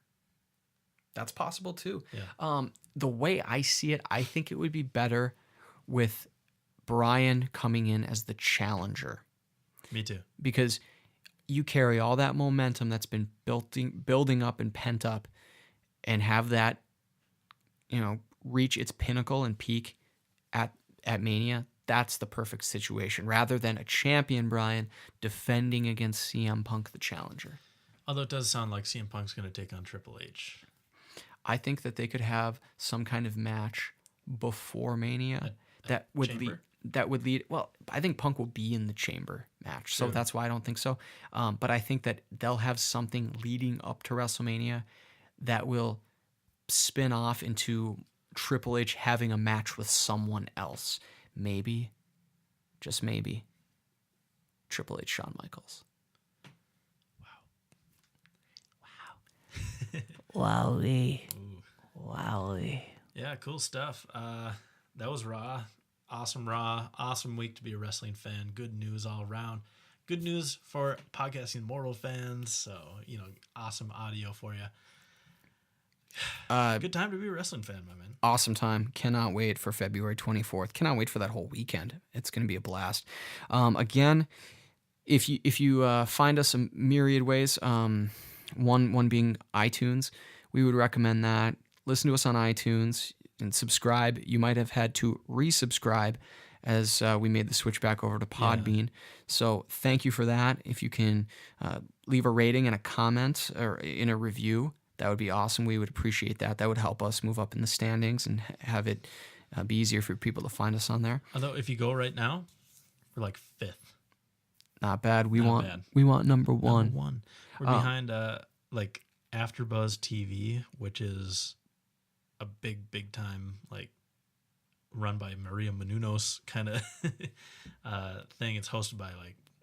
That's possible too. Yeah. The way I see it, I think it would be better with Bryan coming in as the challenger. Me too. Because you carry all that momentum that's been building up and pent up and have that, reach its pinnacle and peak at Mania. That's the perfect situation rather than a champion Bryan defending against CM Punk, the challenger. Although it does sound like CM Punk's going to take on Triple H. I think that they could have some kind of match before Mania that would lead. Well, I think Punk will be in the chamber match, so that's why I don't think so. But I think that they'll have something leading up to WrestleMania that will spin off into Triple H having a match with someone else. Maybe, just maybe, Triple H, Shawn Michaels. Wow. Wowie. Wowie. Yeah, cool stuff. That was Raw. Awesome Raw. Awesome week to be a wrestling fan. Good news all around. Good news for podcasting Immortal fans. So, awesome audio for you. Good time to be a wrestling fan, my man. Awesome time. Cannot wait for February 24th. Cannot wait for that whole weekend. It's going to be a blast. Again, if you find us a myriad ways, one being iTunes, we would recommend that. Listen to us on iTunes and subscribe. You might have had to resubscribe as we made the switch back over to Podbean. Yeah. So thank you for that. If you can leave a rating and a comment or in a review, that would be awesome. We would appreciate that. That would help us move up in the standings and have it be easier for people to find us on there. Although if you go right now, we're like 5th. Not bad. We want number one. We're behind like AfterBuzz TV, which is a big time run by Maria Menounos kind of thing. It's hosted by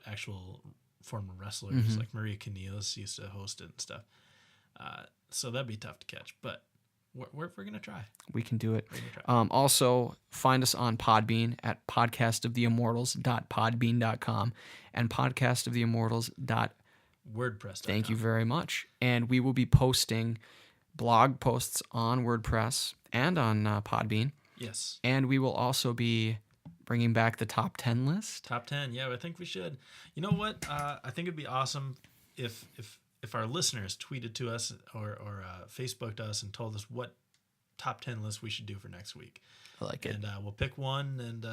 actual former wrestlers. Mm-hmm. Like Maria Canellas used to host it and stuff. So that'd be tough to catch, but we're gonna try. We can do it. Also, find us on Podbean at podcastoftheimmortals.podbean.com and podcastoftheimmortals.wordpress.com. Thank you very much. And we will be posting blog posts on WordPress and on Podbean. Yes. And we will also be bringing back the top 10 list. Top 10, yeah, I think we should. You know what? I think it'd be awesome if our listeners tweeted to us or Facebooked us and told us what top 10 list we should do for next week. I like it. And we'll pick one and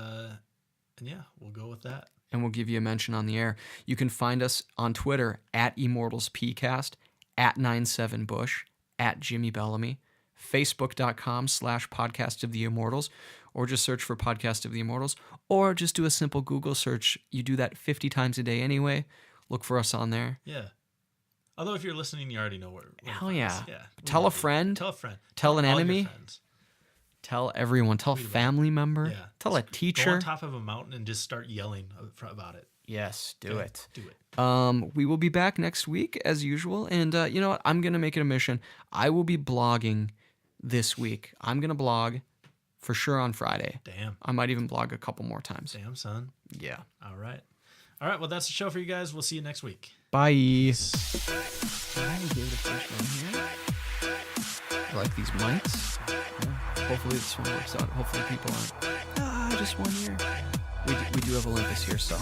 yeah, we'll go with that. And we'll give you a mention on the air. You can find us on Twitter at ImmortalsPcast, at 97Bush, at Jimmy Bellamy, Facebook.com/Podcast of the Immortals, or just search for Podcast of the Immortals, or just do a simple Google search. You do that 50 times a day anyway. Look for us on there. Yeah. Although if you're listening, you already know where. Hell yeah. Yeah. Tell a friend. Tell a friend. Tell an all your enemy. friends. Tell everyone. Tell a family member. Yeah. Tell a Go teacher. on top of a mountain and just start yelling about it. Yes, do it. Do it. We will be back next week as usual. And you know what? I'm going to make it a mission. I will be blogging this week. I'm going to blog for sure on Friday. Damn. I might even blog a couple more times. Damn, son. Yeah. All right. All right. Well, that's the show for you guys. We'll see you next week. Bye. I give it a first one here. I like these mics. Hopefully this one works out. Hopefully people aren't. Just 1 year. We do have Olympus here, so